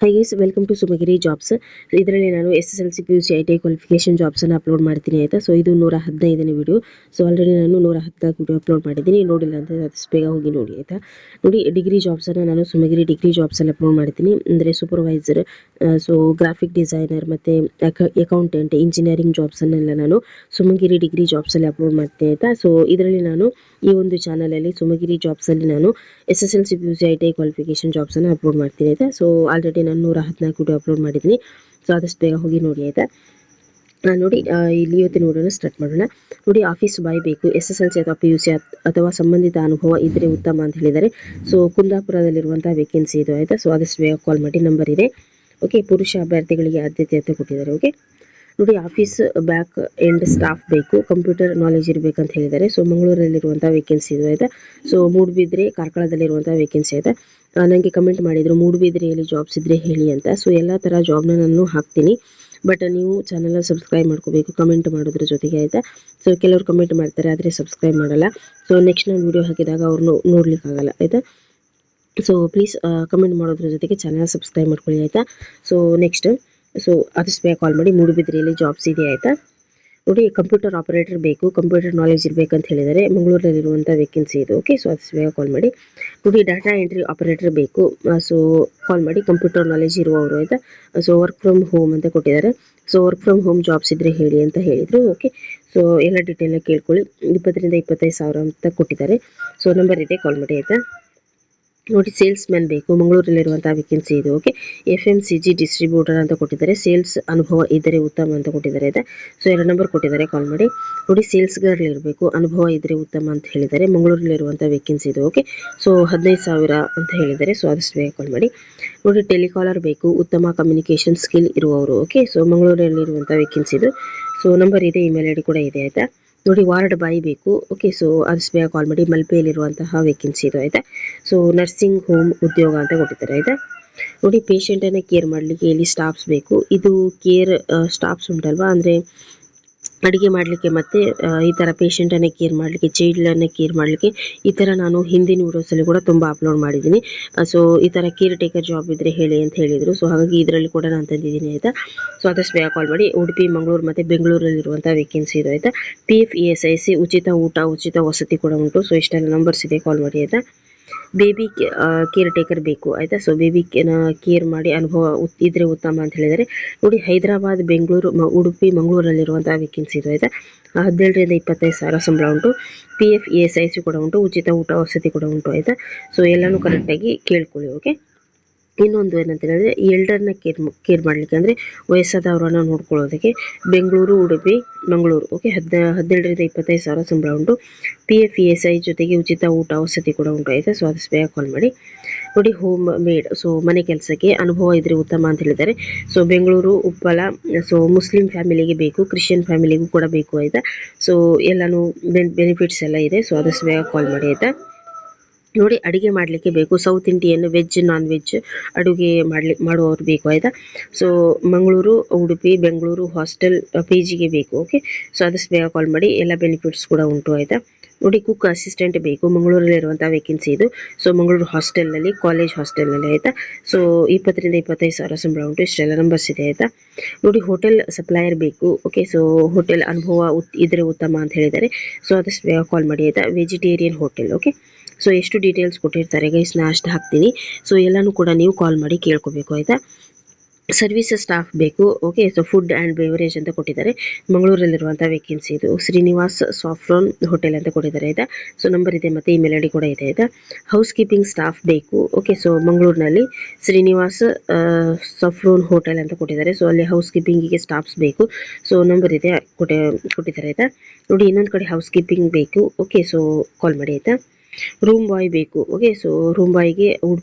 High guys, welcome to Sumagiri jobs. ಇದರಲ್ಲಿ ನಾನು SSLC PUC ITI qualification jobs ಅನ್ನು upload ಮಾಡ್ತೀನಿ ಆಯ್ತಾ. ಸೊ ಇದು 115ನೇ ವಿಡಿಯೋ. ಸೊ ಆಲ್ರೆಡಿ ನಾನು 114 ವಿಡಿಯೋ ಅಪ್ಲೋಡ್ ಮಾಡಿದ್ದೀನಿ. ನೋಡಿಲ್ಲ ಅಂದರೆ ಆದಷ್ಟು ಬೇಗ ಹೋಗಿ ನೋಡಿ ಆಯ್ತಾ. ನೋಡಿ, ಡಿಗ್ರಿ ಜಾಬ್ಸ್ ಅನ್ನು ನಾನು ಸುಮಗಿರಿ ಡಿಗ್ರಿ ಜಾಬ್ಸ್ ಅಲ್ಲಿ ಅಪ್ಲೋಡ್ ಮಾಡ್ತೀನಿ. ಅಂದರೆ ಸೂಪರ್ವೈಸರ್, ಸೊ ಗ್ರಾಫಿಕ್ ಡಿಸೈನರ್ ಮತ್ತೆ ಅಕೌಂಟೆಂಟ್, ಇಂಜಿನಿಯರಿಂಗ್ ಜಾಬ್ಸ್ ಅನ್ನೆಲ್ಲ ನಾನು ಸುಮಗಿರಿ ಡಿಗ್ರಿ ಜಾಬ್ಸ್ ಅಲ್ಲಿ ಅಪ್ಲೋಡ್ ಮಾಡ್ತೀನಿ ಆಯ್ತಾ. ಸೊ ಇದರಲ್ಲಿ ನಾನು ಈ ಒಂದು ಚಾನಲ್ ಅಲ್ಲಿ ಸುಮಗಿರಿ ಜಾಬ್ಸ್ ಅಲ್ಲಿ ನಾನು SSLC PUC ITI qualification jobs ಅನ್ನು ಅಪ್ಲೋಡ್ ಮಾಡ್ತೀನಿ ಆಯ್ತಾ. ಸೊ ಆಲ್ರೆಡಿ ನಾನು 114 ವಿಡಿಯೋ ಅಪ್ಲೋಡ್ ಮಾಡಿದ್ದೀನಿ. ಸೊ ಆದಷ್ಟು ಬೇಗ ಹೋಗಿ ನೋಡಿ ಆಯ್ತಾ. ನೋಡಿ, ಇಲ್ಲಿ ಇವತ್ತಿನ ವಿಡಿಯೋನ ಸ್ಟಾರ್ಟ್ ಮಾಡೋಣ. ನೋಡಿ, ಆಫೀಸ್ ಬಾಯ್ ಬೇಕು, SSLC ಅಥವಾ PUC ಅಥವಾ ಸಂಬಂಧಿತ ಅನುಭವ ಇದ್ರೆ ಉತ್ತಮ ಅಂತ ಹೇಳಿದ್ದಾರೆ. ಸೊ ಕುಂದಾಪುರದಲ್ಲಿರುವಂತಹ ವೇಕೆನ್ಸಿ ಇದು ಆಯ್ತಾ. ಸೊ ಆದಷ್ಟು ಬೇಗ ಕಾಲ್ ಮಾಡಿ, ನಂಬರ್ ಇದೆ. ಓಕೆ, ಪುರುಷ ಅಭ್ಯರ್ಥಿಗಳಿಗೆ ಆದ್ಯತೆ ಅಂತ ಕೊಟ್ಟಿದ್ದಾರೆ. ಓಕೆ, ನೋಡಿ, ಆಫೀಸ್ ಬ್ಯಾಕ್ ಎಂಡ್ ಸ್ಟಾಫ್ ಬೇಕು, ಕಂಪ್ಯೂಟರ್ ನಾಲೆಜ್ ಇರಬೇಕಂತ ಹೇಳಿದ್ದಾರೆ. ಸೊ ಮಂಗಳೂರಲ್ಲಿರುವಂತಹ ವೇಕೆನ್ಸಿ ಇದು ಆಯ್ತಾ. ಸೊ ಮೂಡುಬಿದ್ರೆ ಕಾರ್ಕಳದಲ್ಲಿರುವಂತಹ ವೇಕೆನ್ಸಿ ಆಯ್ತಾ. ನನಗೆ ಕಮೆಂಟ್ ಮಾಡಿದ್ರು ಮೂಡುಬಿದ್ರೆಯಲ್ಲಿ ಜಾಬ್ಸ್ ಇದ್ರೆ ಹೇಳಿ ಅಂತ. ಸೊ ಎಲ್ಲ ಥರ ಜಾಬ್ನ ನಾನು ಹಾಕ್ತೀನಿ, ಬಟ್ ನೀವು ಚಾನಲ್ ಸಬ್ಸ್ಕ್ರೈಬ್ ಮಾಡ್ಕೋಬೇಕು ಕಮೆಂಟ್ ಮಾಡೋದ್ರ ಜೊತೆಗೆ ಆಯ್ತಾ. ಸೊ ಕೆಲವರು ಕಮೆಂಟ್ ಮಾಡ್ತಾರೆ ಆದರೆ ಸಬ್ಸ್ಕ್ರೈಬ್ ಮಾಡಲ್ಲ. ಸೊ ನೆಕ್ಸ್ಟ್ ನಾನು ವಿಡಿಯೋ ಹಾಕಿದಾಗ ಅವ್ರನ್ನ ನೋಡ್ಲಿಕ್ಕಾಗಲ್ಲ ಆಯ್ತಾ. ಸೊ ಪ್ಲೀಸ್ ಕಮೆಂಟ್ ಮಾಡೋದ್ರ ಜೊತೆಗೆ ಚಾನಲ್ ಸಬ್ಸ್ಕ್ರೈಬ್ ಮಾಡ್ಕೊಳ್ಳಿ ಆಯ್ತಾ. ಸೊ ನೆಕ್ಸ್ಟ್, ಸೊ ಆದಷ್ಟು ಬೇಗ ಕಾಲ್ ಮಾಡಿ, ಮೂಡುಬಿದ್ರೆಯಲ್ಲಿ ಜಾಬ್ಸ್ ಇದೆ ಆಯ್ತಾ. ನೋಡಿ, ಕಂಪ್ಯೂಟರ್ ಆಪರೇಟರ್ ಬೇಕು, ಕಂಪ್ಯೂಟರ್ ನಾಲೆಜ್ ಇರಬೇಕಂತ ಹೇಳಿದ್ದಾರೆ. ಮಂಗಳೂರಲ್ಲಿರುವಂಥ ವೇಕೆನ್ಸಿ ಇದು. ಓಕೆ, ಸೊ ಆದಷ್ಟು ಬೇಗ ಕಾಲ್ ಮಾಡಿ. ನೋಡಿ, ಡಾಟಾ ಎಂಟ್ರಿ ಆಪರೇಟರ್ ಬೇಕು, ಸೊ ಕಾಲ್ ಮಾಡಿ, ಕಂಪ್ಯೂಟರ್ ನಾಲೆಜ್ ಇರುವವರು ಆಯ್ತಾ. ಸೊ ವರ್ಕ್ ಫ್ರಮ್ ಹೋಮ್ ಅಂತ ಕೊಟ್ಟಿದ್ದಾರೆ. So work from home jobs ಇದ್ರೆ ಹೇಳಿ ಅಂತ ಹೇಳಿದರು. ಓಕೆ, ಸೊ ಎಲ್ಲ ಡೀಟೇಲ್ನ ಕೇಳ್ಕೊಳ್ಳಿ. 20 ರಿಂದ 25 ಸಾವಿರ ಅಂತ ಕೊಟ್ಟಿದ್ದಾರೆ. ಸೊ ನಂಬರ್ ಇದೆ, ಕಾಲ್ ಮಾಡಿ ಆಯ್ತಾ. ನೋಡಿ, ಸೇಲ್ಸ್ ಮ್ಯಾನ್ ಬೇಕು, ಮಂಗಳೂರಲ್ಲಿರುವಂತಹ ವೇಕೆನ್ಸಿ ಇದು. ಓಕೆ, FMCG ಡಿಸ್ಟ್ರಿಬ್ಯೂಟರ್ ಅಂತ ಕೊಟ್ಟಿದ್ದಾರೆ. ಸೇಲ್ಸ್ ಅನುಭವ ಇದ್ದರೆ ಉತ್ತಮ ಅಂತ ಕೊಟ್ಟಿದ್ದಾರೆ ಆಯ್ತಾ. ಸೊ 2 ನಂಬರ್ ಕೊಟ್ಟಿದ್ದಾರೆ, ಕಾಲ್ ಮಾಡಿ. ನೋಡಿ, ಸೇಲ್ಸ್ ಗರ್ಲ್ ಇರಬೇಕು, ಅನುಭವ ಇದ್ದರೆ ಉತ್ತಮ ಅಂತ ಹೇಳಿದ್ದಾರೆ. ಮಂಗಳೂರಲ್ಲಿರುವಂತಹ ವೇಕೆನ್ಸಿ ಇದು. ಓಕೆ, ಸೊ 15,000 ಅಂತ ಹೇಳಿದ್ದಾರೆ. ಸೊ ಆದಷ್ಟು ಬೇಗ ಕಾಲ್ ಮಾಡಿ. ನೋಡಿ, ಟೆಲಿಕಾಲರ್ ಬೇಕು, ಉತ್ತಮ ಕಮ್ಯುನಿಕೇಷನ್ ಸ್ಕಿಲ್ ಇರುವವರು. ಓಕೆ, ಸೊ ಮಂಗಳೂರಲ್ಲಿರುವಂಥ ವೇಕೆನ್ಸಿ ಇದು. ಸೊ ನಂಬರ್ ಇದೆ, ಇಮೇಲ್ ID ಕೂಡ ಇದೆ ಆಯ್ತಾ. ನೋಡಿ, ವಾರ್ಡ್ ಬಾಯ್ ಬೇಕು. ಓಕೆ, ಸೊ ಆದಷ್ಟು ಬೇಗ ಕಾಲ್ ಮಾಡಿ. ಮಲ್ಪೆಯಲ್ಲಿರುವಂತಹ ವೇಕೆನ್ಸಿ ಇದು ಆಯ್ತಾ. ಸೊ ನರ್ಸಿಂಗ್ ಹೋಮ್ ಉದ್ಯೋಗ ಅಂತ ಕೊಟ್ಟಿದ್ದಾರೆ ಆಯ್ತಾ. ನೋಡಿ, ಪೇಷಂಟನ್ನು ಕೇರ್ ಮಾಡಲಿಕ್ಕೆ ಇಲ್ಲಿ ಸ್ಟಾಫ್ಸ್ ಬೇಕು. ಇದು ಕೇರ್ ಸ್ಟಾಫ್ಸ್ ಉಂಟಲ್ವಾ, ಅಂದರೆ ಅಡುಗೆ ಮಾಡಲಿಕ್ಕೆ ಮತ್ತು ಈ ಥರ ಪೇಷಂಟನ್ನು ಕೇರ್ ಮಾಡಲಿಕ್ಕೆ, ಚೈಲ್ಡನ್ನು ಕೇರ್ ಮಾಡಲಿಕ್ಕೆ, ಈ ಥರ ನಾನು ಹಿಂದಿನ ವೀಡಿಯೋಸಲ್ಲಿ ಕೂಡ ತುಂಬ ಅಪ್ಲೋಡ್ ಮಾಡಿದ್ದೀನಿ. ಸೊ ಈ ಥರ ಕೇರ್ ಟೇಕರ್ ಜಾಬ್ ಇದ್ದರೆ ಹೇಳಿ ಅಂತ ಹೇಳಿದರು. ಸೊ ಹಾಗಾಗಿ ಇದರಲ್ಲಿ ಕೂಡ ನಾನು ತಂದಿದ್ದೀನಿ ಆಯಿತಾ. ಸೊ ಆದಷ್ಟು ಬೇಗ ಕಾಲ್ ಮಾಡಿ. ಉಡುಪಿ, ಮಂಗಳೂರು ಮತ್ತು ಬೆಂಗಳೂರಲ್ಲಿರುವಂಥ ವೇಕೆನ್ಸಿ ಇದು ಆಯಿತಾ. PF ESIC, ಉಚಿತ ಊಟ, ಉಚಿತ ವಸತಿ ಕೂಡ ಉಂಟು. ಸೊ ಇಷ್ಟೆಲ್ಲ ನಂಬರ್ಸ್ ಇದೆ, ಕಾಲ್ ಮಾಡಿ ಆಯಿತಾ. ಬೇಬಿ ಕೇರ್ ಟೇಕರ್ ಬೇಕು ಆಯಿತಾ. ಸೊ ಬೇಬಿ ಕೇರ್ ಮಾಡಿ ಅನುಭವ ಇದ್ರೆ ಉತ್ತಮ ಅಂತ ಹೇಳಿದರೆ. ನೋಡಿ, ಹೈದರಾಬಾದ್, ಬೆಂಗಳೂರು, ಉಡುಪಿ, ಮಂಗಳೂರಲ್ಲಿರುವಂತಹ ವೇಕೆನ್ಸಿ ಇದು ಆಯಿತಾ. 17 ರಿಂದ 25 ಸಾವಿರ ಸಂಬಳ ಉಂಟು. PF ESIC ಕೂಡ ಉಂಟು, ಉಚಿತ ಊಟ ವಸತಿ ಕೂಡ ಉಂಟು ಆಯಿತಾ. ಸೊ ಎಲ್ಲನೂ ಕರೆಕ್ಟಾಗಿ ಕೇಳ್ಕೊಳ್ಳಿ. ಓಕೆ, ಇನ್ನೊಂದು ಏನಂತ ಹೇಳಿದ್ರೆ, ಎಲ್ಡರ್ನ ಕೇರ್ ಮಾಡಲಿಕ್ಕೆ, ಅಂದರೆ ವಯಸ್ಸಾದವರನ್ನು ನೋಡ್ಕೊಳ್ಳೋದಕ್ಕೆ ಬೆಂಗಳೂರು, ಉಡುಪಿ, ಮಂಗಳೂರು. ಓಕೆ, 17 ರಿಂದ 25 ಸಾವಿರ ಸಂಬಳ ಉಂಟು. PF ESI ಜೊತೆಗೆ ಉಚಿತ ಊಟ ವಸತಿ ಕೂಡ ಉಂಟು ಆಯಿತಾ. ಸೊ ಆದಷ್ಟು ಬೇಗ ಕಾಲ್ ಮಾಡಿ. ನೋಡಿ, ಹೋಮ್ ಮೇಡ್, ಸೊ ಮನೆ ಕೆಲಸಕ್ಕೆ ಅನುಭವ ಇದ್ರೆ ಉತ್ತಮ ಅಂತ ಹೇಳಿದ್ದಾರೆ. So Bengaluru, Uppala. So Muslim ಫ್ಯಾಮಿಲಿಗೆ ಬೇಕು, ಕ್ರಿಶ್ಚಿಯನ್ ಫ್ಯಾಮಿಲಿಗೂ ಕೂಡ ಬೇಕು ಆಯಿತಾ. ಸೊ ಎಲ್ಲನೂ ಬೆನಿಫಿಟ್ಸ್ ಎಲ್ಲ ಇದೆ. ಸೊ ಆದಷ್ಟು ಬೇಗ ಕಾಲ್ ಮಾಡಿ ಆಯಿತಾ. ನೋಡಿ, ಅಡುಗೆ ಮಾಡಲಿಕ್ಕೆ ಬೇಕು, south Indian, veg, non veg ಅಡುಗೆ ಮಾಡುವವರು ಬೇಕು ಆಯಿತಾ. ಸೊ ಮಂಗಳೂರು, ಉಡುಪಿ, ಬೆಂಗಳೂರು ಹಾಸ್ಟೆಲ್ PGಗೆ ಬೇಕು. ಓಕೆ, ಸೊ ಆದಷ್ಟು ಬೇಗ ಕಾಲ್ ಮಾಡಿ. ಎಲ್ಲ ಬೆನಿಫಿಟ್ಸ್ ಕೂಡ ಉಂಟು ಆಯಿತಾ. ನೋಡಿ, ಕುಕ್ ಅಸಿಸ್ಟೆಂಟ್ ಬೇಕು, ಮಂಗಳೂರಲ್ಲಿರುವಂಥ ವೇಕೆನ್ಸಿ ಇದು. ಸೊ ಮಂಗಳೂರು ಹಾಸ್ಟೆಲ್ನಲ್ಲಿ, ಕಾಲೇಜ್ ಹಾಸ್ಟೆಲ್ನಲ್ಲಿ ಆಯಿತಾ. ಸೊ 20 ರಿಂದ 25 ಸಾವಿರ ಸಂಬಳ ಉಂಟು. ಇಷ್ಟೆಲ್ಲ ನಂಬರ್ಸ್ ಇದೆ ಆಯಿತಾ. ನೋಡಿ, ಹೋಟೆಲ್ ಸಪ್ಲೈಯರ್ ಬೇಕು. ಓಕೆ, ಸೊ ಹೋಟೆಲ್ ಅನುಭವ ಇದ್ರೆ ಉತ್ತಮ ಅಂತ ಹೇಳಿದ್ದಾರೆ. ಸೊ ಆದಷ್ಟು ಬೇಗ ಕಾಲ್ ಮಾಡಿ ಆಯಿತಾ. Vegetarian hotel. ಓಕೆ, ಸೊ ಎಷ್ಟು ಡೀಟೇಲ್ಸ್ ಕೊಟ್ಟಿರ್ತಾರೆ ಗೈಸ್, ನಾ ಅಷ್ಟು ಹಾಕ್ತೀನಿ. ಸೊ ಎಲ್ಲನೂ ಕೂಡ ನೀವು ಕಾಲ್ ಮಾಡಿ ಕೇಳ್ಕೋಬೇಕು ಆಯಿತಾ. ಸರ್ವಿಸಸ್ ಸ್ಟಾಫ್ ಬೇಕು. Okay, so food and beverage ಅಂತ ಕೊಟ್ಟಿದ್ದಾರೆ. ಮಂಗಳೂರಲ್ಲಿರುವಂಥ ವೇಕೆನ್ಸಿ ಇದು. ಶ್ರೀನಿವಾಸ್ ಸಾಫ್ರೋನ್ ಹೋಟೆಲ್ ಅಂತ ಕೊಟ್ಟಿದ್ದಾರೆ ಆಯಿತಾ. ಸೊ ನಂಬರ್ ಇದೆ ಮತ್ತು ಇಮೇಲ್ ID ಕೂಡ ಇದೆ ಆಯಿತಾ. ಹೌಸ್ ಕೀಪಿಂಗ್ ಸ್ಟಾಫ್ ಬೇಕು. ಓಕೆ, ಸೊ ಮಂಗಳೂರಿನಲ್ಲಿ ಶ್ರೀನಿವಾಸ್ ಸಾಫ್ರೋನ್ ಹೋಟೆಲ್ ಅಂತ ಕೊಟ್ಟಿದ್ದಾರೆ. ಸೊ ಅಲ್ಲಿ ಹೌಸ್ ಕೀಪಿಂಗಿಗೆ ಸ್ಟಾಫ್ಸ್ ಬೇಕು. ಸೊ ನಂಬರ್ ಇದೆ, ಕೊಟ್ಟಿದ್ದಾರೆ ಆಯಿತಾ. ನೋಡಿ, ಇನ್ನೊಂದು ಕಡೆ ಹೌಸ್ ಕೀಪಿಂಗ್ ಬೇಕು. ಓಕೆ, ಸೊ ಕಾಲ್ ಮಾಡಿ ಆಯಿತಾ. ರೂಮ್ ಬಾಯ್ ಬೇಕು. ಓಕೆ, ಸೊ ರೂಮ್ ಬಾಯ್ಗೆ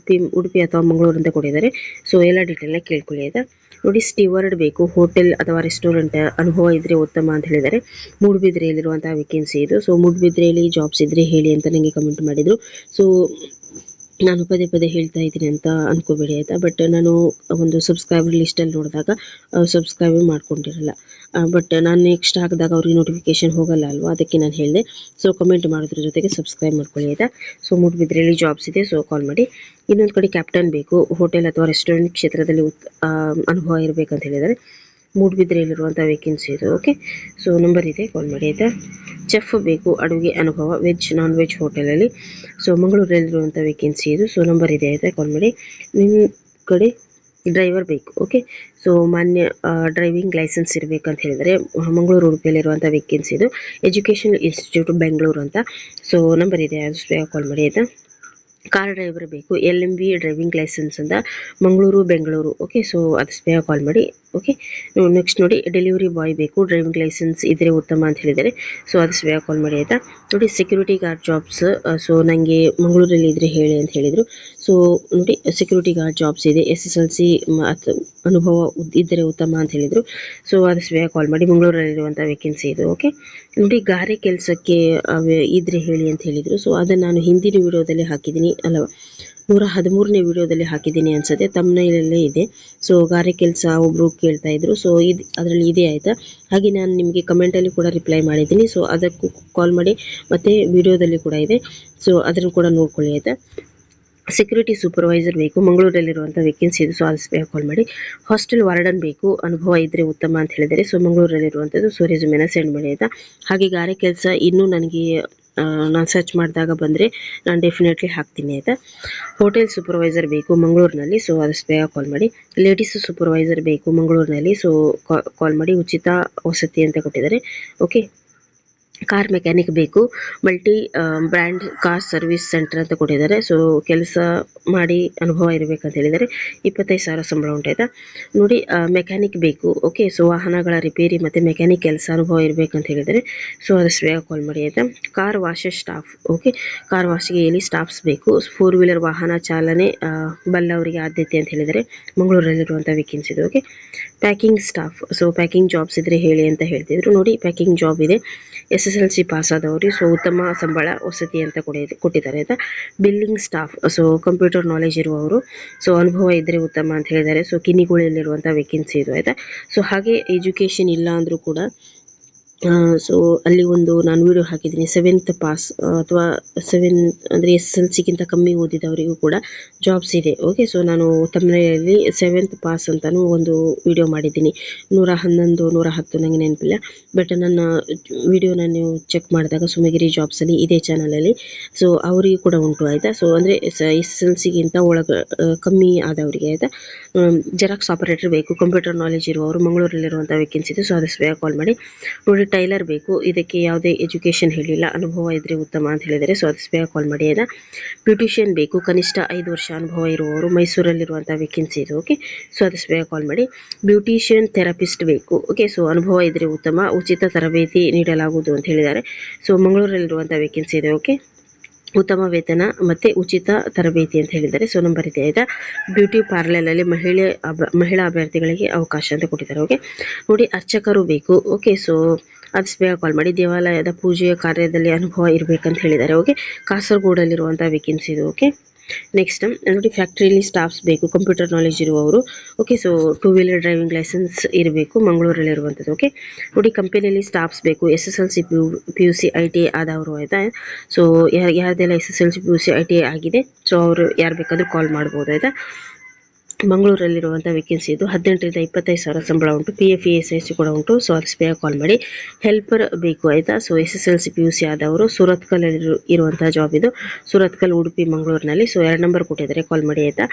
ಉಡುಪಿ ಅಥವಾ ಮಂಗಳೂರು ಅಂತ ಕೊಟ್ಟಿದ್ದಾರೆ. ಸೊ ಎಲ್ಲ ಡೀಟೇಲ್ನ ಕೇಳ್ಕೊಳ್ಳಿ ಆಯಿತಾ. ನೋಡಿ, ಸ್ಟೀವರ್ಡ್ ಬೇಕು, ಹೋಟೆಲ್ ಅಥವಾ ರೆಸ್ಟೋರೆಂಟ್ ಅನುಭವ ಇದ್ದರೆ ಉತ್ತಮ ಅಂತ ಹೇಳಿದ್ದಾರೆ. ಮೂಡುಬಿದ್ರೆಯಲ್ಲಿರುವಂತಹ ವೇಕೆನ್ಸಿ ಇದು. ಸೊ ಮೂಡುಬಿದ್ರೆಯಲ್ಲಿ ಜಾಬ್ಸ್ ಇದ್ದರೆ ಹೇಳಿ ಅಂತ ನನಗೆ ಕಮೆಂಟ್ ಮಾಡಿದರು. ಸೊ ನಾನು ಪದೇ ಪದೇ ಹೇಳ್ತಾ ಇದ್ದೀನಿ ಅಂತ ಅನ್ಕೋಬೇಡಿ ಆಯಿತಾ. ಬಟ್ ನಾನು ಒಂದು ಸಬ್ಸ್ಕ್ರೈಬರ್ ಲಿಸ್ಟಲ್ಲಿ ನೋಡಿದಾಗ ಸಬ್ಸ್ಕ್ರೈಬ್ ಮಾಡ್ಕೊಂಡಿರಲ್ಲ. ಬಟ್ ನಾನು ನೆಕ್ಸ್ಟ್ ಹಾಕಿದಾಗ ಅವ್ರಿಗೆ ನೋಟಿಫಿಕೇಶನ್ ಹೋಗಲ್ಲ ಅಲ್ವಾ, ಅದಕ್ಕೆ ನಾನು ಹೇಳಿದೆ. ಸೊ ಕಮೆಂಟ್ ಮಾಡೋದ್ರ ಜೊತೆಗೆ ಸಬ್ಸ್ಕ್ರೈಬ್ ಮಾಡ್ಕೊಳ್ಳಿ ಆಯಿತಾ. ಸೊ ಮೂಡುಬಿದ್ರೆಯಲ್ಲಿ ಜಾಬ್ಸ್ ಇದೆ, ಸೊ ಕಾಲ್ ಮಾಡಿ. ಇನ್ನೊಂದು ಕಡೆ ಕ್ಯಾಪ್ಟನ್ ಬೇಕು, ಹೋಟೆಲ್ ಅಥವಾ ರೆಸ್ಟೋರೆಂಟ್ ಕ್ಷೇತ್ರದಲ್ಲಿ ಅನುಭವ ಇರಬೇಕಂತ ಹೇಳಿದ್ದಾರೆ. ಮೂಡುಬಿದ್ರೆಯಲ್ಲಿರುವಂಥ ವೇಕೆನ್ಸಿ ಇದು. ಓಕೆ, ಸೊ ನಂಬರ್ ಇದೆ, ಕಾಲ್ ಮಾಡಿ ಆಯಿತಾ. ಚೆಫ್ ಬೇಕು, ಅಡುಗೆ ಅನುಭವ, ವೆಜ್ ನಾನ್ ವೆಜ್ ಹೋಟೆಲಲ್ಲಿ. ಸೊ ಮಂಗಳೂರಲ್ಲಿರುವಂಥ ವೇಕೆನ್ಸಿ ಇದು. ಸೊ ನಂಬರ್ ಇದೆ ಆಯಿತಾ, ಕಾಲ್ ಮಾಡಿ. ನಿಮ್ಮ ಕಡೆ ಡ್ರೈವರ್ ಬೇಕು. ಓಕೆ, ಸೊ ಮಾನ್ಯ ಡ್ರೈವಿಂಗ್ ಲೈಸೆನ್ಸ್ ಇರಬೇಕಂತ ಹೇಳಿದರೆ ಮಂಗಳೂರು ಉಡುಪಿಯಲ್ಲಿರುವಂಥ ವೇಕೆನ್ಸಿ ಇದು. ಎಜುಕೇಷನ್ ಇನ್ಸ್ಟಿಟ್ಯೂಟ್ ಬೆಂಗಳೂರು ಅಂತ. ಸೊ ನಂಬರ್ ಇದೆ, ಅದು ಬೇಗ ಕಾಲ್ ಮಾಡಿ ಆಯಿತಾ. ಕಾರ್ ಡ್ರೈವರ್ ಬೇಕು, LMV ಡ್ರೈವಿಂಗ್ ಲೈಸೆನ್ಸ್ ಅಂತ, ಮಂಗಳೂರು ಬೆಂಗಳೂರು. ಓಕೆ, ಸೊ ಅದು ಬೇಗ ಕಾಲ್ ಮಾಡಿ. ಓಕೆ, ನೆಕ್ಸ್ಟ್ ನೋಡಿ, ಡೆಲಿವರಿ ಬಾಯ್ ಬೇಕು, ಡ್ರೈವಿಂಗ್ ಲೈಸೆನ್ಸ್ ಇದ್ರೆ ಉತ್ತಮ ಅಂತ ಹೇಳಿದ್ದಾರೆ. ಸೊ ಅದು ಬೇಗ ಕಾಲ್ ಮಾಡಿ ಆಯಿತಾ. ನೋಡಿ, ಸೆಕ್ಯೂರಿಟಿ ಗಾರ್ಡ್ ಜಾಬ್ಸ್. ಸೊ ನನಗೆ ಮಂಗಳೂರಲ್ಲಿ ಇದ್ರೆ ಹೇಳಿ ಅಂತ ಹೇಳಿದರು. ಸೊ ನೋಡಿ, ಸೆಕ್ಯೂರಿಟಿ ಗಾರ್ಡ್ ಜಾಬ್ಸ್ ಇದೆ, SSLC ಅನುಭವ ಇದ್ದರೆ ಉತ್ತಮ ಅಂತ ಹೇಳಿದರು. ಸೊ ಅದು ಬೇಗ ಕಾಲ್ ಮಾಡಿ, ಮಂಗಳೂರಲ್ಲಿರುವಂಥ ವೇಕೆನ್ಸಿ ಇದು. ಓಕೆ, ನೋಡಿ, ಗಾರೆ ಕೆಲಸಕ್ಕೆ ಇದ್ರೆ ಹೇಳಿ ಅಂತ ಹೇಳಿದರು. ಸೊ ಅದನ್ನು ನಾನು ಹಿಂದಿನ ವಿಡಿಯೋದಲ್ಲಿ ಹಾಕಿದ್ದೀನಿ, ಅಲ್ಲ 113ನೇ ವಿಡಿಯೋದಲ್ಲಿ ಹಾಕಿದ್ದೀನಿ ಅನ್ಸುತ್ತೆ, ತಮ್ನೈಲಲ್ಲೇ ಇದೆ. ಸೊ ಗಾರೆ ಕೆಲಸ ಒಬ್ಬರು ಕೇಳ್ತಾ ಇದ್ರು, ಸೊ ಅದರಲ್ಲಿ ಇದೆ ಆಯಿತಾ. ಹಾಗೆ ನಾನು ನಿಮಗೆ ಕಮೆಂಟಲ್ಲಿ ಕೂಡ ರಿಪ್ಲೈ ಮಾಡಿದ್ದೀನಿ. ಸೊ ಅದಕ್ಕೂ ಕಾಲ್ ಮಾಡಿ, ಮತ್ತು ವಿಡಿಯೋದಲ್ಲಿ ಕೂಡ ಇದೆ. ಸೊ ಅದನ್ನು ಕೂಡ ನೋಡ್ಕೊಳ್ಳಿ ಆಯಿತಾ. ಸೆಕ್ಯೂರಿಟಿ ಸೂಪರ್ವೈಸರ್ ಬೇಕು, ಮಂಗಳೂರಲ್ಲಿರುವಂಥ ವೇಕೆನ್ಸಿ ಇದು. ಸೊ ಅದು ಬೇಗ ಕಾಲ್ ಮಾಡಿ. ಹಾಸ್ಟೆಲ್ ವಾರ್ಡನ್ ಬೇಕು, ಅನುಭವ ಇದ್ದರೆ ಉತ್ತಮ ಅಂತ ಹೇಳಿದ್ದಾರೆ. ಸೊ ಮಂಗಳೂರಲ್ಲಿರುವಂಥದ್ದು. ಸೊ ರೆಸ್ಯೂಮೆನ ಸೆಂಡ್ ಮಾಡಿ ಆಯಿತಾ. ಹಾಗೆ ಗಾರೆ ಕೆಲಸ ಇನ್ನೂ ನನಗೆ ನಾನು ಸರ್ಚ್ ಮಾಡಿದಾಗ ಬಂದರೆ ನಾನು ಡೆಫಿನೆಟ್ಲಿ ಹಾಕ್ತೀನಿ ಆಯಿತಾ. ಹೋಟೆಲ್ ಸೂಪರ್ವೈಸರ್ ಬೇಕು ಮಂಗಳೂರಿನಲ್ಲಿ. ಸೊ ಅದು ಬೇಗ ಕಾಲ್ ಮಾಡಿ. ಲೇಡೀಸ್ ಸೂಪರ್ವೈಸರ್ ಬೇಕು ಮಂಗಳೂರಿನಲ್ಲಿ. ಸೊ ಕಾಲ್ ಮಾಡಿ. ಉಚಿತ ವಸತಿ ಅಂತ ಕೊಟ್ಟಿದ್ದಾರೆ. ಓಕೆ, ಕಾರ್ ಮೆಕ್ಯಾನಿಕ್ ಬೇಕು, multi brand car service centre ಅಂತ ಕೊಟ್ಟಿದ್ದಾರೆ. ಸೊ ಕೆಲಸ ಮಾಡಿ ಅನುಭವ ಇರಬೇಕಂತ ಹೇಳಿದ್ದಾರೆ. 25,000 ಸಂಬಳ ಉಂಟಾಯ್ತಾ. ನೋಡಿ, ಮೆಕ್ಯಾನಿಕ್ ಬೇಕು. ಓಕೆ, ಸೊ ವಾಹನಗಳ ರಿಪೇರಿ ಮತ್ತು ಮೆಕ್ಯಾನಿಕ್ ಕೆಲಸ ಅನುಭವ ಇರಬೇಕಂತ ಹೇಳಿದ್ದಾರೆ. ಸೊ ಅದು ಬೇಗ ಕಾಲ್ ಮಾಡಿ ಆಯಿತಾ. Car washer staff. Okay, car ವಾಶಿಗೆ ಎಲ್ಲಿ ಸ್ಟಾಫ್ಸ್ ಬೇಕು. 4 ವೀಲರ್ ವಾಹನ ಚಾಲನೆ ಬಲ್ಲವರಿಗೆ ಆದ್ಯತೆ ಅಂತ ಹೇಳಿದ್ದಾರೆ. ಮಂಗಳೂರಲ್ಲಿರುವಂಥ ವೇಕೆನ್ಸಿ ಇದು. Okay, packing staff. So packing jobs ಇದ್ದರೆ ಹೇಳಿ ಅಂತ ಹೇಳ್ತಿದ್ರು. ನೋಡಿ, ಪ್ಯಾಕಿಂಗ್ ಜಾಬ್ ಇದೆ, SSLC ಪಾಸ್ ಆದವರು. ಸೊ ಉತ್ತಮ ಸಂಬಳ ವಸತಿ ಅಂತ ಕೊಟ್ಟಿದ್ದಾರೆ ಆಯಿತಾ. Billing staff. So computer knowledge ಇರುವವರು. ಸೊ ಅನುಭವ ಇದ್ದರೆ ಉತ್ತಮ ಅಂತ ಹೇಳಿದ್ದಾರೆ. ಸೊ ಕಿನಿಗೋಳಿಯಲ್ಲಿರುವಂಥ ವೇಕೆನ್ಸಿ ಇದು ಆಯಿತಾ. ಸೊ ಹಾಗೆ ಎಜುಕೇಷನ್ ಇಲ್ಲ ಅಂದರೂ ಕೂಡ ಸೊ ಅಲ್ಲಿ ಒಂದು ನಾನು ವಿಡಿಯೋ ಹಾಕಿದ್ದೀನಿ, 7th ಪಾಸ್ ಅಥವಾ 7 ಅಂದರೆ SSLCಗಿಂತ ಕಮ್ಮಿ ಓದಿದವರಿಗೂ ಕೂಡ ಜಾಬ್ಸ್ ಇದೆ. ಓಕೆ, ಸೊ ನಾನು ತಮಿಳಲ್ಲಿ 7th ಪಾಸ್ ಅಂತಲೂ ಒಂದು ವಿಡಿಯೋ ಮಾಡಿದ್ದೀನಿ. 111 110 ನನಗೆ ನೆನಪಿಲ್ಲ, ಬಟ್ ನನ್ನ ವಿಡಿಯೋನ ನೀವು ಚೆಕ್ ಮಾಡಿದಾಗ ಸುಮಗಿರಿ ಜಾಬ್ಸಲ್ಲಿ ಇದೇ ಚಾನಲಲ್ಲಿ ಸೊ ಅವರಿಗೂ ಕೂಡ ಉಂಟು ಆಯಿತಾ. ಸೊ ಅಂದರೆ SSLCಗಿಂತ ಕಮ್ಮಿ ಆದವರಿಗೆ ಆಯಿತಾ. ಜೆರಾಕ್ಸ್ ಆಪರೇಟರ್ ಬೇಕು, ಕಂಪ್ಯೂಟರ್ ನಾಲೆಜ್ ಇರುವವರು, ಮಂಗಳೂರಲ್ಲಿರುವಂಥ ವೇಕೆನ್ಸಿ ಇದೆ. ಸೊ ಅದು ಬೇಗ ಕಾಲ್ ಮಾಡಿ. ನೋಡಿ, ಟೈಲರ್ ಬೇಕು, ಇದಕ್ಕೆ ಯಾವುದೇ ಎಜುಕೇಷನ್ ಹೇಳಿಲ್ಲ, ಅನುಭವ ಇದ್ದರೆ ಉತ್ತಮ ಅಂತ ಹೇಳಿದರೆ. ಸೊ ಅದು ಬೇಗ ಕಾಲ್ ಮಾಡಿ ಆಯಿತಾ. ಬ್ಯೂಟಿಷಿಯನ್ ಬೇಕು, ಕನಿಷ್ಠ 5 ವರ್ಷ ಅನುಭವ ಇರುವವರು, ಮೈಸೂರಲ್ಲಿರುವಂಥ ವೇಕೆನ್ಸಿ ಇದು. ಓಕೆ, ಸೊ ಅದು ಬೇಗ ಕಾಲ್ ಮಾಡಿ. ಬ್ಯೂಟಿಷಿಯನ್ ಥೆರಪಿಸ್ಟ್ ಬೇಕು. ಓಕೆ, ಸೊ ಅನುಭವ ಇದ್ದರೆ ಉತ್ತಮ, ಉಚಿತ ತರಬೇತಿ ನೀಡಲಾಗುವುದು ಅಂತ ಹೇಳಿದ್ದಾರೆ. ಸೊ ಮಂಗಳೂರಲ್ಲಿರುವಂಥ ವೇಕೆನ್ಸಿ ಇದೆ. ಓಕೆ, ಉತ್ತಮ ವೇತನ ಮತ್ತು ಉಚಿತ ತರಬೇತಿ ಅಂತ ಹೇಳಿದ್ದಾರೆ. ಸೊ ನಂಬರ್ ಇದೆ ಆಯಿತಾ. ಬ್ಯೂಟಿ ಪಾರ್ಲರಲ್ಲಿ ಮಹಿಳಾ ಅಭ್ಯರ್ಥಿಗಳಿಗೆ ಅವಕಾಶ ಅಂತ ಕೊಟ್ಟಿದ್ದಾರೆ. ಓಕೆ, ನೋಡಿ, ಅರ್ಚಕರು ಬೇಕು. ಓಕೆ, ಸೊ ಅದು ಬೇಗ ಕಾಲ್ ಮಾಡಿ. ದೇವಾಲಯದ ಪೂಜೆಯ ಕಾರ್ಯದಲ್ಲಿ ಅನುಭವ ಇರಬೇಕಂತ ಹೇಳಿದ್ದಾರೆ. ಓಕೆ, ಕಾಸರಗೋಡಲ್ಲಿರುವಂಥ ವೇಕೆನ್ಸಿ ಇದು. ಓಕೆ, ನೆಕ್ಸ್ಟ್ ನೋಡಿ, ಫ್ಯಾಕ್ಟ್ರಿಯಲ್ಲಿ ಸ್ಟಾಫ್ಸ್ ಬೇಕು, ಕಂಪ್ಯೂಟರ್ ನಾಲೆಜ್ ಇರುವವರು. Okay, so 2 wheeler driving licence ಇರಬೇಕು, ಮಂಗಳೂರಲ್ಲಿರುವಂಥದ್ದು. ಓಕೆ, ನೋಡಿ, ಕಂಪನಿಯಲ್ಲಿ ಸ್ಟಾಫ್ಸ್ ಬೇಕು, SSLC PUC ITI ಆದವರು ಆಯಿತಾ. ಸೊ ಯಾರ್ದೆಲ್ಲ SSLC PUC ITI ಆಗಿದೆ, ಸೊ ಅವರು ಯಾರು ಬೇಕಾದರೂ ಕಾಲ್ ಮಾಡ್ಬೋದು ಆಯಿತಾ. ಮಂಗಳೂರಲ್ಲಿರುವಂಥ ವೇಕೆನ್ಸಿ ಇದು. 18ರಿಂದ 25,000 ಸಂಬಳ ಉಂಟು, PF ESIC ಕೂಡ ಉಂಟು. ಸೊ ಅದು ಬೇಗ ಕಾಲ್ ಮಾಡಿ. ಹೆಲ್ಪರ್ ಬೇಕು ಆಯಿತಾ. ಸೊ SSLC PUC ಆದವರು. ಸುರತ್ಕಲ್ಲಲ್ಲಿ ಇರುವಂಥ ಜಾಬ್ ಇದು, ಸುರತ್ಕಲ್, ಉಡುಪಿ, ಮಂಗಳೂರಿನಲ್ಲಿ. ಸೊ 2 ನಂಬರ್ ಕೊಟ್ಟಿದ್ದಾರೆ, ಕಾಲ್ ಮಾಡಿ ಆಯಿತಾ.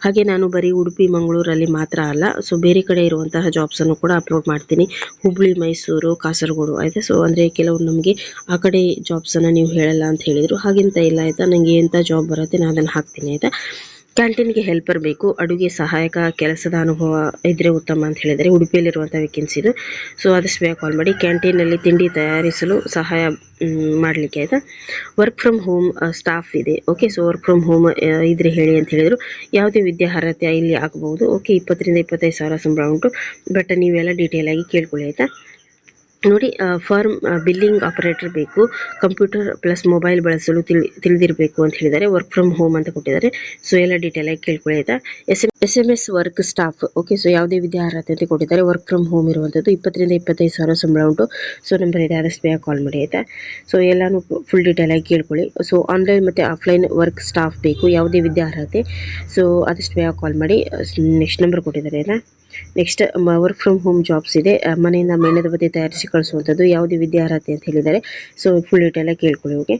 ಹಾಗೆ ನಾನು ಬರೀ ಉಡುಪಿ ಮಂಗಳೂರಲ್ಲಿ ಮಾತ್ರ ಅಲ್ಲ, ಸೊ ಬೇರೆ ಕಡೆ ಇರುವಂತಹ ಜಾಬ್ಸನ್ನು ಕೂಡ ಅಪ್ಲೋಡ್ ಮಾಡ್ತೀನಿ, ಹುಬ್ಬಳ್ಳಿ, ಮೈಸೂರು, ಕಾಸರಗೋಡು ಆಯಿತಾ. ಸೊ ಅಂದರೆ ಕೆಲವರು ನಮಗೆ ಆ ಕಡೆ ಜಾಬ್ಸನ್ನು ನೀವು ಹೇಳಲ್ಲ ಅಂತ ಹೇಳಿದರು, ಹಾಗೆಂತ ಇಲ್ಲ ಆಯಿತಾ. ನನಗೆ ಎಂಥ ಜಾಬ್ ಬರುತ್ತೆ ನಾನು ಅದನ್ನು ಹಾಕ್ತೀನಿ ಆಯಿತಾ. ಕ್ಯಾಂಟೀನ್ಗೆ ಹೆಲ್ಪರ್ ಬೇಕು, ಅಡುಗೆ ಸಹಾಯಕ ಕೆಲಸದ ಅನುಭವ ಇದ್ದರೆ ಉತ್ತಮ ಅಂತ ಹೇಳಿದರೆ. ಉಡುಪಿಯಲ್ಲಿರುವಂಥ ವೇಕೆನ್ಸಿ ಇದು. ಸೊ ಅದಷ್ಟು ಬೇಗ ಕಾಲ್ ಮಾಡಿ. ಕ್ಯಾಂಟೀನಲ್ಲಿ ತಿಂಡಿ ತಯಾರಿಸಲು ಸಹಾಯ ಮಾಡಲಿಕ್ಕೆ ಆಯಿತಾ. ವರ್ಕ್ ಫ್ರಮ್ ಹೋಮ್ ಸ್ಟಾಫ್ ಇದೆ. Okay, so work from home ಇದ್ರೆ ಹೇಳಿ ಅಂತ ಹೇಳಿದರು. ಯಾವುದೇ ವಿದ್ಯಾರ್ಹತೆ ಇಲ್ಲಿ ಆಗಬಹುದು. ಓಕೆ, 20ರಿಂದ 25,000 ಸಂಬಳ ಉಂಟು, ಬಟ್ ನೀವೆಲ್ಲ ಡೀಟೇಲ್ ಆಗಿ ಕೇಳ್ಕೊಳ್ಳಿ ಆಯಿತಾ. ನೋಡಿ, ಫಾರ್ಮ್ ಬಿಲ್ಲಿಂಗ್ ಆಪರೇಟರ್ ಬೇಕು, ಕಂಪ್ಯೂಟರ್ ಪ್ಲಸ್ ಮೊಬೈಲ್ ಬಳಸಲು ತಿಳಿದಿರಬೇಕು ಅಂತ ಹೇಳಿದ್ದಾರೆ. ವರ್ಕ್ ಫ್ರಮ್ ಹೋಮ್ ಅಂತ ಕೊಟ್ಟಿದ್ದಾರೆ. ಸೊ ಎಲ್ಲ ಡೀಟೇಲ್ ಆಗಿ ಕೇಳ್ಕೊಳ್ಳಿ ಆಯ್ತಾ. SMS work staff. Okay, so ಯಾವುದೇ ವಿದ್ಯಾರ್ಹತೆ ಅಂತ ಕೊಟ್ಟಿದ್ದಾರೆ. ವರ್ಕ್ ಫ್ರಮ್ ಹೋಮ್ ಇರುವಂಥದ್ದು. 20 ರಿಂದ 25 ಸಾವಿರ ಸಂಬಳ ಉಂಟು. ಸೊ ನಂಬರ್ ಇದೆ, ಆದಷ್ಟು ಬೇಗ ಕಾಲ್ ಮಾಡಿ ಆಯ್ತಾ. ಸೊ ಎಲ್ಲಾನು ಫುಲ್ ಡೀಟೇಲ್ ಆಗಿ ಕೇಳ್ಕೊಳ್ಳಿ. ಸೊ ಆನ್ಲೈನ್ ಮತ್ತು ಆಫ್ಲೈನ್ ವರ್ಕ್ ಸ್ಟಾಫ್ ಬೇಕು, ಯಾವುದೇ ವಿದ್ಯಾರ್ಹತೆ. ಸೊ ಆದಷ್ಟು ಬೇಗ ಕಾಲ್ ಮಾಡಿ. ನೆಕ್ಸ್ಟ್ ನಂಬರ್ ಕೊಟ್ಟಿದ್ದಾರೆ ಆಯ್ತಾ. Next work from home jobs ಇದೆ. ಮನೆಯಿಂದ ಮೇಣದಬತ್ತಿ ತಯಾರಿಸಿ ಕಳಿಸುವಂಥದ್ದು, ಯಾವುದೇ ವಿದ್ಯಾರ್ಹತೆ ಅಂತ ಹೇಳಿದ್ದಾರೆ. ಸೊ ಫುಲ್ ಡೀಟೇಲ್ ಆಗಿ ಕೇಳ್ಕೊಳ್ಳಿ. ಓಕೆ,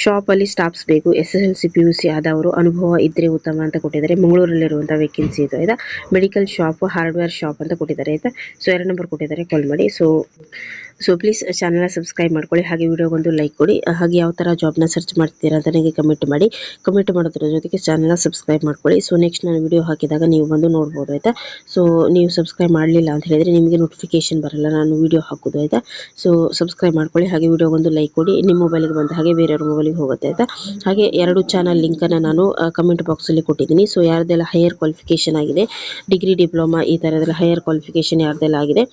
ಶಾಪಲ್ಲಿ ಸ್ಟಾಫ್ಸ್ ಬೇಕು, SSLC PUC ಆದವರು, ಅನುಭವ ಇದ್ದರೆ ಉತ್ತಮ ಅಂತ ಕೊಟ್ಟಿದ್ದಾರೆ. ಮಂಗಳೂರಲ್ಲಿರುವಂಥ ವೇಕೆನ್ಸಿ ಇದು ಆಯ್ತಾ. ಮೆಡಿಕಲ್ ಶಾಪ್, ಹಾರ್ಡ್ವೇರ್ ಶಾಪ್ ಅಂತ ಕೊಟ್ಟಿದ್ದಾರೆ ಆಯ್ತಾ. ಸೊ 2 ನಂಬರ್ ಕೊಟ್ಟಿದ್ದಾರೆ, ಕಾಲ್ ಮಾಡಿ. ಸೊ ಪ್ಲೀಸ್ ಚಾನಲ್ನ ಸಬ್ಸ್ಕ್ರೈಬ್ ಮಾಡ್ಕೊಳ್ಳಿ, ಹಾಗೆ ವಿಡಿಯೋಗೊಂದು ಲೈಕ್ ಕೊಡಿ. ಹಾಗೆ ಯಾವ ಥರ ಜಾಬ್ನ ಸರ್ಚ್ ಮಾಡ್ತೀರಾ ಅಂತ ನನಗೆ ಕಮೆಂಟ್ ಮಾಡಿ. ಕಮೆಂಟ್ ಮಾಡೋದ್ರ ಜೊತೆಗೆ ಚಾನಲ್ನ ಸಬ್ಸ್ಕ್ರೈಬ್ ಮಾಡ್ಕೊಳ್ಳಿ. ಸೊ ನೆಕ್ಸ್ಟ್ ನಾನು ವಿಡಿಯೋ ಹಾಕಿದಾಗ ನೀವು ಬಂದು ನೋಡ್ಬೋದು ಆಯಿತಾ. ಸೊ ನೀವು ಸಬ್ಸ್ಕ್ರೈಬ್ ಮಾಡಲಿಲ್ಲ ಅಂತ ಹೇಳಿದರೆ ನಿಮಗೆ ನೋಟಿಫಿಕೇಶನ್ ಬರಲ್ಲ ನಾನು ವಿಡಿಯೋ ಹಾಕೋದು ಆಯಿತಾ. ಸೊ ಸಬ್ಸ್ಕ್ರೈಬ್ ಮಾಡ್ಕೊಳ್ಳಿ, ಹಾಗೆ ವಿಡಿಯೋಗೊಂದು ಲೈಕ್ ಕೊಡಿ. ನಿಮ್ಮ ಮೊಬೈಲಿಗೆ ಬಂದ ಹಾಗೆ ಬೇರೆಯವ್ರ ಮೊಬೈಲಿಗೆ ಹೋಗುತ್ತೆ ಆಯಿತಾ. ಹಾಗೆ 2 ಚಾನಲ್ ಲಿಂಕನ್ನು ನಾನು ಕಮೆಂಟ್ ಬಾಕ್ಸಲ್ಲಿ ಕೊಟ್ಟಿದ್ದೀನಿ. ಸೊ ಯಾರ್ದೆಲ್ಲ ಹೈಯರ್ ಕ್ವಾಲಿಫಿಕೇಷನ್ ಆಗಿದೆ, ಡಿಗ್ರಿ, ಡಿಪ್ಲೊಮಾ ಈ ಥರದ್ದೆಲ್ಲ ಹೈಯರ್ ಕ್ವಾಲಿಫಿಕೇಷನ್ ಯಾರ್ದೆಲ್ಲ ಆಗಿದೆ,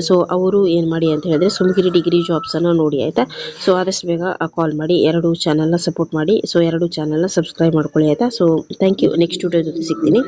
ಸೊ ಅವರು ಏನು ಮಾಡಿ ಅಂತ ಹೇಳಿದ್ರೆ ಸುಮಗಿರಿ ಡಿಗ್ರಿ ಜಾಬ್ಸನ್ನು ನೋಡಿ ಆಯಿತಾ. ಸೊ ಆದಷ್ಟು ಬೇಗ ಕಾಲ್ ಮಾಡಿ. 2 ಚಾನಲ್ನ ಸಪೋರ್ಟ್ ಮಾಡಿ. ಸೊ 2 ಚಾನಲ್ನ ಸಬ್ಸ್ಕ್ರೈಬ್ ಮಾಡ್ಕೊಳ್ಳಿ ಆಯಿತಾ. So thank you. Next video ಜೊತೆ ಸಿಗ್ತೀನಿ.